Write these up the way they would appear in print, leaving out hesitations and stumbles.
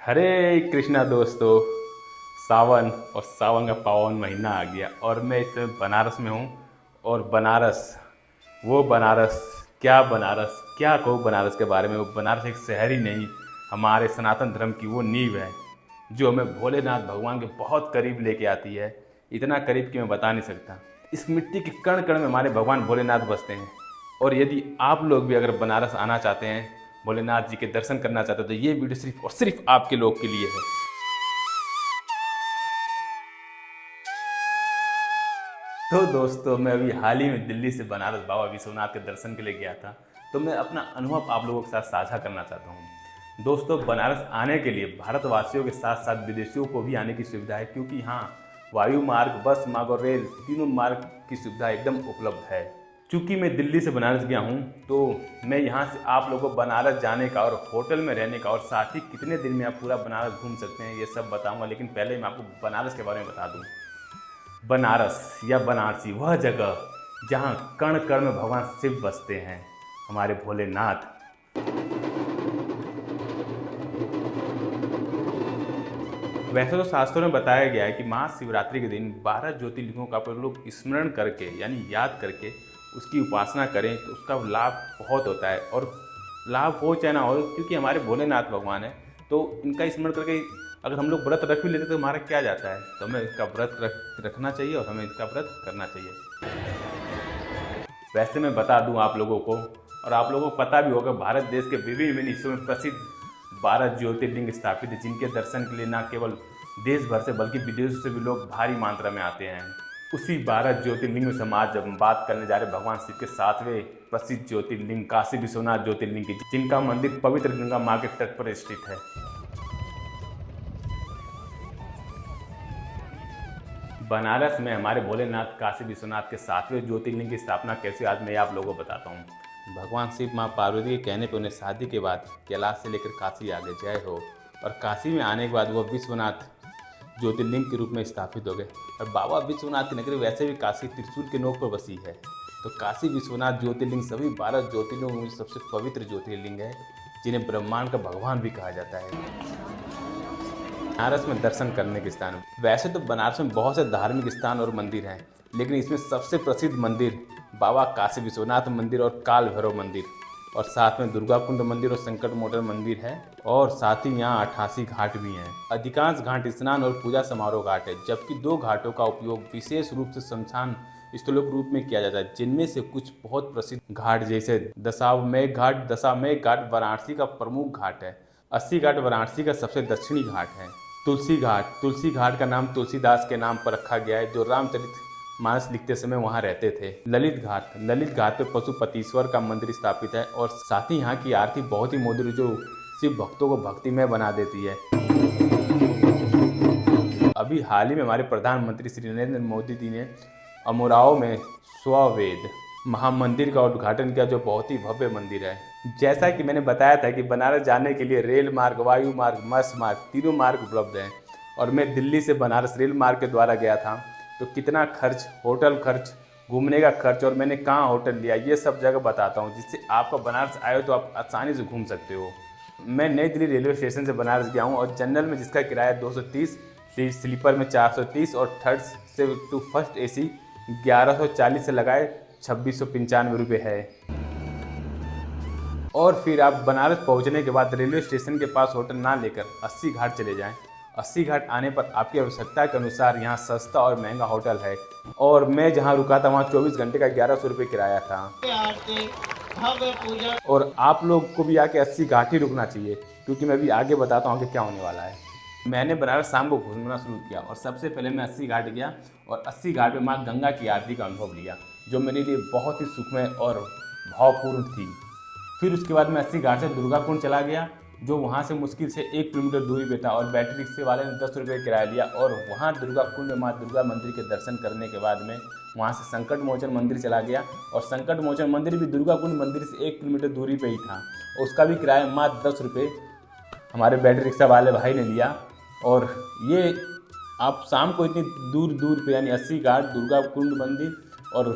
हरे कृष्णा दोस्तों। सावन और सावन का पावन महीना आ गया और मैं इस समय बनारस में हूँ। और बनारस, वो बनारस, क्या कहूँ बनारस के बारे में। वो बनारस एक शहर ही नहीं, हमारे सनातन धर्म की वो नींव है जो हमें भोलेनाथ भगवान के बहुत करीब लेके आती है। इतना करीब कि मैं बता नहीं सकता। इस मिट्टी के कण कण में हमारे भगवान भोलेनाथ बसते हैं। और यदि आप लोग भी अगर बनारस आना चाहते हैं, भोलेनाथ जी के दर्शन करना चाहते हैं, तो ये वीडियो सिर्फ और सिर्फ आपके लोग के लिए है। तो दोस्तों, मैं अभी हाल ही में दिल्ली से बनारस बाबा विश्वनाथ के दर्शन के लिए गया था। तो मैं अपना अनुभव आप लोगों के साथ साझा करना चाहता हूँ। दोस्तों, बनारस आने के लिए भारतवासियों के साथ साथ विदेशियों को भी आने की सुविधा है, क्योंकि यहाँ वायु मार्ग, बस मार्ग और रेल तीनों मार्ग की सुविधा एकदम उपलब्ध है। चूँकि मैं दिल्ली से बनारस गया हूँ, तो मैं यहाँ से आप लोगों को बनारस जाने का और होटल में रहने का और साथ ही कितने दिन में आप पूरा बनारस घूम सकते हैं, ये सब बताऊँगा। लेकिन पहले मैं आपको बनारस के बारे में बता दूँ। बनारस या बनारसी वह जगह जहाँ कण कण में भगवान शिव बसते हैं, हमारे भोलेनाथ। वैसे तो शास्त्रों में बताया गया है कि महाशिवरात्रि के दिन 12 ज्योतिर्लिंगों का आप लोग स्मरण करके यानी याद करके उसकी उपासना करें तो उसका लाभ बहुत होता है। और लाभ हो चाहे ना हो, क्योंकि हमारे भोलेनाथ भगवान है, तो इनका स्मरण करके अगर हम लोग व्रत रख भी लेते तो हमारा क्या जाता है। तो हमें इसका व्रत रखना चाहिए और हमें इसका व्रत करना चाहिए। वैसे मैं बता दूं आप लोगों को, और आप लोगों को पता भी होगा, भारत देश के विभिन्न विभिन्न हिस्सों में प्रसिद्ध 12 ज्योतिर्लिंग स्थापित है, जिनके दर्शन के लिए न केवल देश भर से बल्कि विदेशों से भी लोग भारी मात्रा में आते हैं। उसी 12 ज्योतिर्लिंग में से आज जब हम बात करने जा रहे हैं भगवान शिव के 7वें प्रसिद्ध ज्योतिर्लिंग काशी विश्वनाथ ज्योतिर्लिंग की, जिनका मंदिर पवित्र गंगा माँ के तट पर स्थित है। बनारस में हमारे भोलेनाथ काशी विश्वनाथ के 7वें ज्योतिर्लिंग की स्थापना कैसे, आज मैं आप लोगों को बताता हूँ। भगवान शिव माँ पार्वती के कहने पर उन्हें शादी के बाद कैलाश से लेकर काशी आ गए, जय हो। और काशी में आने के बाद वह विश्वनाथ ज्योतिर्लिंग के रूप में स्थापित हो गए। और बाबा विश्वनाथ की नगरी वैसे भी काशी त्रिशूल के नोक पर बसी है। तो काशी विश्वनाथ ज्योतिर्लिंग सभी 12 ज्योतिर्लिंगों में सबसे पवित्र ज्योतिर्लिंग है, जिन्हें ब्रह्मांड का भगवान भी कहा जाता है। बनारस में दर्शन करने के स्थान, वैसे तो बनारस में बहुत से धार्मिक स्थान और मंदिर हैं, लेकिन इसमें सबसे प्रसिद्ध मंदिर बाबा काशी विश्वनाथ मंदिर और काल भैरव मंदिर, और साथ में दुर्गा कुंड मंदिर और संकट मोचन मंदिर है। और साथ ही यहाँ 88 घाट भी हैं। अधिकांश घाट स्नान और पूजा समारोह घाट है, जबकि 2 घाटों का उपयोग विशेष रूप से शमशान स्थलों के रूप में किया जाता है, जिनमें से कुछ बहुत प्रसिद्ध घाट जैसे दशामेघ घाट वाराणसी का प्रमुख घाट है। 80 घाट वाराणसी का सबसे दक्षिणी घाट है। तुलसी घाट का नाम तुलसीदास के नाम पर रखा गया है, जो रामचरितमानस लिखते समय वहां रहते थे। ललित घाट पे पशुपतीश्वर का मंदिर स्थापित है, और साथ ही यहाँ की आरती बहुत ही मधुर, जो शिव भक्तों को भक्तिमय बना देती है। अभी हाल ही में हमारे प्रधानमंत्री श्री नरेंद्र मोदी जी ने अमराव में स्ववेद महामंदिर का उद्घाटन किया, जो बहुत ही भव्य मंदिर है। जैसा कि मैंने बताया था कि बनारस जाने के लिए रेल मार्ग, वायु मार्ग, मत्स्य मार्ग तीनों मार्ग उपलब्ध हैं। और मैं दिल्ली से बनारस रेल मार्ग के द्वारा गया था, तो कितना खर्च, होटल खर्च, घूमने का खर्च और मैंने कहाँ होटल लिया, ये सब जगह बताता हूँ, जिससे आपका बनारस आए हो तो आप आसानी से घूम सकते हो। मैं नई दिल्ली रेलवे स्टेशन से बनारस गया हूँ, और जनरल में जिसका किराया 230, स्लीपर में 430 और थर्ड से टू फर्स्ट AC 1140 से लगाए 2695 रुपये है। और फिर आप बनारस पहुंचने के बाद रेलवे स्टेशन के पास होटल ना लेकर 80 घाट चले जाएं। 80 घाट आने पर आपकी आवश्यकता के अनुसार यहाँ सस्ता और महंगा होटल है, और मैं जहाँ रुका था वहाँ 24 घंटे का 1100 रुपये किराया था। और आप लोग को भी आके 80 घाट ही रुकना चाहिए, क्योंकि मैं अभी आगे बताता हूँ कि क्या होने वाला है। मैंने बनारस शाम को घूमना शुरू किया, और सबसे पहले मैं 80 घाट गया और 80 घाट में माँ गंगा की आरती का अनुभव लिया, जो मेरे लिए बहुत ही सुखमय और भावपूर्ण थी। फिर उसके बाद मैं 80 घाट से दुर्गा कुंड चला गया, जो वहाँ से मुश्किल से 1 किलोमीटर दूरी पे था, और बैटरी रिक्शे वाले ने 10 रुपये किराया लिया। और वहाँ दुर्गा कुंड में माँ दुर्गा मंदिर के दर्शन करने के बाद में वहाँ से संकट मोचन मंदिर चला गया, और संकट मोचन मंदिर भी दुर्गा कुंड मंदिर से 1 किलोमीटर दूरी पे ही था, और उसका भी किराया मात्र 10 रुपये हमारे बैटरी रिक्शा वाले भाई ने लिया। और ये आप शाम को इतनी दूर पे यानी 80 घाट, दुर्गा कुंड मंदिर और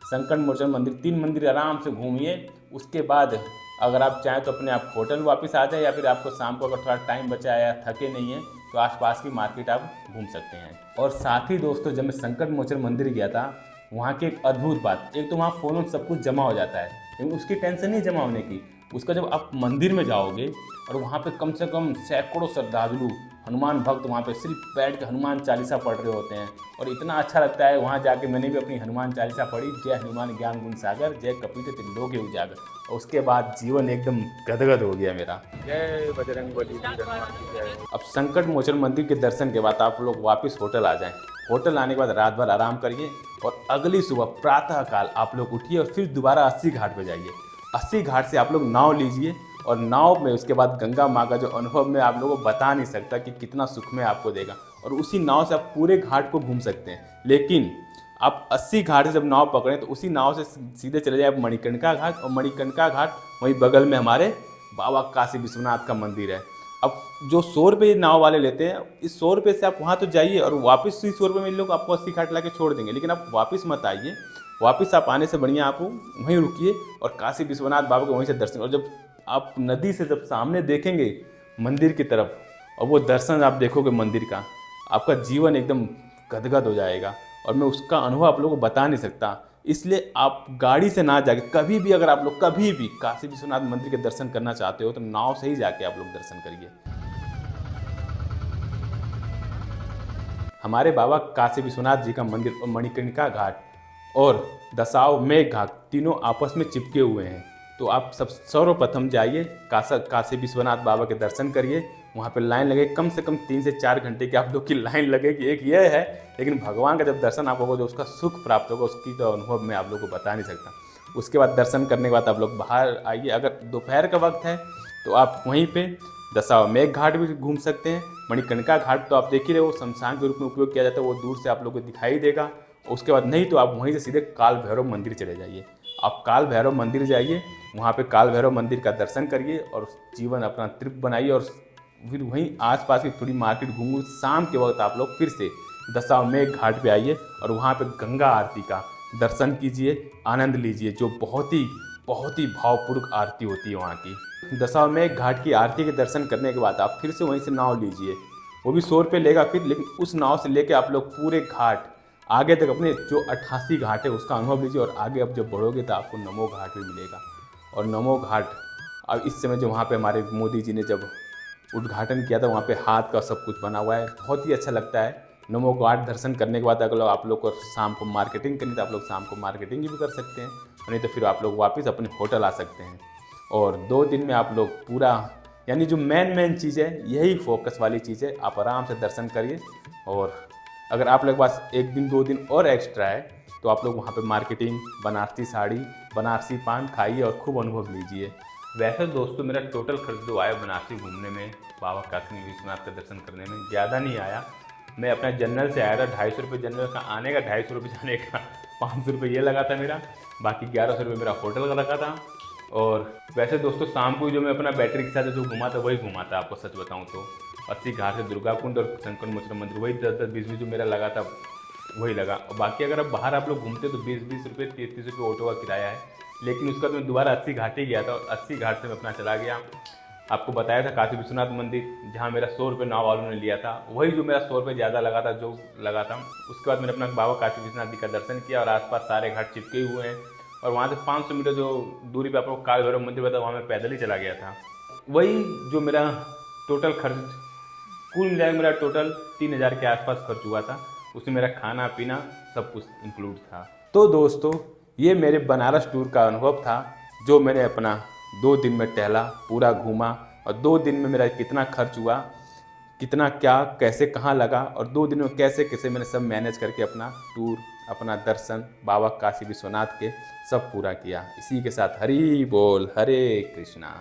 संकट मोचन मंदिर, 3 मंदिर आराम से घूमिए। उसके बाद अगर आप चाहें तो अपने आप होटल वापस आ जाए, या फिर आपको शाम को अगर थोड़ा टाइम बचा है या थके नहीं है तो आसपास की मार्केट आप घूम सकते हैं। और साथ ही दोस्तों, जब मैं संकट मोचन मंदिर गया था, वहाँ की एक अद्भुत बात, एक तो वहाँ फ़ोन सब कुछ जमा हो जाता है, लेकिन उसकी टेंशन नहीं जमा होने की। उसका जब आप मंदिर में जाओगे और वहाँ पे कम से कम सैकड़ों श्रद्धालु हनुमान भक्त वहाँ पे सिर्फ बैठ के हनुमान चालीसा पढ़ रहे होते हैं, और इतना अच्छा लगता है। वहाँ जाके मैंने भी अपनी हनुमान चालीसा पढ़ी, जय हनुमान ज्ञान गुण सागर, जय कपीत त्रिलोकी उजागर, और उसके बाद जीवन एकदम गदगद हो गया मेरा। जय बजरंगबली। अब संकट मोचन मंदिर के दर्शन के बाद आप लोग वापस होटल आ जाएं। होटल आने के बाद रात भर आराम करिए, और अगली सुबह प्रातःकाल आप लोग उठिए और फिर दोबारा 80 घाट पे जाइए। 80 घाट से आप लोग नाव लीजिए, और नाव में उसके बाद गंगा माँ का जो अनुभव मैं आप लोगों को बता नहीं सकता कि कितना सुख में आपको देगा। और उसी नाव से आप पूरे घाट को घूम सकते हैं। लेकिन आप 80 घाट से जब नाव पकड़ें तो उसी नाव से सीधे चले जाए मणिकर्णिका घाट, और मणिकर्णिका घाट वहीं बगल में हमारे बाबा काशी विश्वनाथ का मंदिर है। अब जो 100 रुपये नाव वाले लेते हैं, इस 100 रुपये से आप वहाँ तो जाइए, और वापस इसी 100 रुपये में इन लोग आपको 80 घाट ला के छोड़ देंगे, लेकिन आप वापस मत आइए। वापस आप आने से बढ़िया आप वहीं रुकिए और काशी विश्वनाथ बाबा को वहीं से दर्शन। और जब आप नदी से जब सामने देखेंगे मंदिर की तरफ, और वो दर्शन आप देखोगे मंदिर का, आपका जीवन एकदम गदगद हो जाएगा। और मैं उसका अनुभव आप लोगों को बता नहीं सकता। इसलिए आप गाड़ी से ना जाके, कभी भी अगर आप लोग कभी भी काशी विश्वनाथ मंदिर के दर्शन करना चाहते हो तो नाव से ही जाके आप लोग दर्शन करिए। हमारे बाबा काशी विश्वनाथ जी का मंदिर और मणिकर्णिका घाट और दशाव मेघ घाट तीनों आपस में चिपके हुए हैं। तो आप सब सर्वप्रथम जाइए, काशी विश्वनाथ बाबा के दर्शन करिए। वहाँ पे लाइन लगे, कम से कम 3 से 4 घंटे की आप लोग की लाइन लगेगी। एक यह है, लेकिन भगवान का जब दर्शन आप होगा, जो उसका सुख प्राप्त होगा, उसकी तो अनुभव मैं आप लोग को बता नहीं सकता। उसके बाद दर्शन करने के बाद आप लोग बाहर आइए। अगर दोपहर का वक्त है तो आप वहीं पे दशाव मेघ घाट भी घूम सकते हैं। मणिकर्णिका घाट तो आप देख ही रहे हो, शमशान के रूप में उपयोग किया जाता है, वो दूर से आप लोग को दिखाई देगा। उसके बाद नहीं तो आप वहीं से सीधे काल भैरव मंदिर चले जाइए। आप काल भैरव मंदिर जाइए, वहाँ पे काल भैरव मंदिर का दर्शन करिए और जीवन अपना तृप्त बनाइए। और फिर वहीं आसपास की थोड़ी मार्केट घूमिए। शाम के वक्त आप लोग फिर से दशाव मेघ घाट पे आइए और वहाँ पे गंगा आरती का दर्शन कीजिए, आनंद लीजिए, जो बहुत ही भावपूर्ण आरती होती है वहाँ की। दशाव मेघ घाट की आरती के दर्शन करने के बाद आप फिर से वहीं से नाव लीजिए, वो भी 100 रुपये लेगा फिर, लेकिन उस नाव से लेके आप लोग पूरे घाट आगे तक अपने जो 88 घाट है उसका अनुभव लीजिए। और आगे अब जब बढ़ोगे तो आपको नमो घाट भी मिलेगा। और नमो घाट अब इस समय जो वहाँ पे हमारे मोदी जी ने जब उद्घाटन किया था, वहाँ पे हाथ का सब कुछ बना हुआ है, बहुत ही अच्छा लगता है। नमो घाट दर्शन करने के बाद अगर आप लोग को शाम को मार्केटिंग करनी तो आप लोग शाम को मार्केटिंग भी कर सकते हैं, नहीं तो फिर आप लोग वापस अपने होटल आ सकते हैं। और 2 दिन में आप लोग पूरा, यानी जो मेन चीज़ है, यही फोकस वाली चीज़ है, आप आराम से दर्शन करिए। और अगर आप लोग के पास 1 दिन 2 दिन और एक्स्ट्रा है तो आप लोग वहाँ पे मार्केटिंग, बनारसी साड़ी, बनारसी पान खाइए और खूब अनुभव लीजिए। वैसे दोस्तों, मेरा टोटल खर्च जो आया बनारसी घूमने में, बाबा काशी विश्वनाथ का दर्शन करने में, ज़्यादा नहीं आया। मैं अपना जनरल से आया था, 250 रुपये जनरल का आने का, 250 रुपये जाने का, 500 रुपये ये लगा था मेरा, बाकी 1100 रुपये मेरा होटल का लगा था। और वैसे दोस्तों, शाम को जो मैं अपना बैटरी के साथ जो घुमा था वही घुमा था, आपको सच बताऊँ तो 80 घाट से दुर्गा कुंड और संकट मोचन मंदिर, वही 10-20 जो मेरा लगा था वही लगा। और बाकी अगर अब बाहर आप लोग घूमते तो 20-20 रुपये, 30-30 रुपये ऑटो का किराया है। लेकिन उसका तो मैं दोबारा 80 घाट ही गया था, और 80 घाट से मैं अपना चला गया। आपको बताया था काशी विश्वनाथ मंदिर, जहाँ मेरा 100 रुपये नाव वालों ने लिया था, वही जो मेरा 100 रुपये ज़्यादा लगा था, जो लगा था। उसके बाद मैंने अपना बाबा काशी विश्वनाथ जी का दर्शन किया, और आसपास सारे घाट चिपके हुए हैं। और वहाँ से 500 मीटर जो दूरी पर आपको काल भैरव मंदिर था, वहाँ मैं पैदल ही चला गया था। वही जो मेरा टोटल खर्च, कुल मिलाकर मेरा टोटल 3000 के आसपास खर्च हुआ था। उसमें मेरा खाना पीना सब कुछ इंक्लूड था। तो दोस्तों, ये मेरे बनारस टूर का अनुभव था, जो मैंने अपना 2 दिन में टहला, पूरा घूमा। और 2 दिन में मेरा कितना खर्च हुआ, कितना क्या कैसे कहाँ लगा, और 2 दिन में कैसे कैसे मैंने सब मैनेज करके अपना टूर, अपना दर्शन बाबा काशी विश्वनाथ के सब पूरा किया। इसी के साथ हरि बोल, हरे कृष्णा।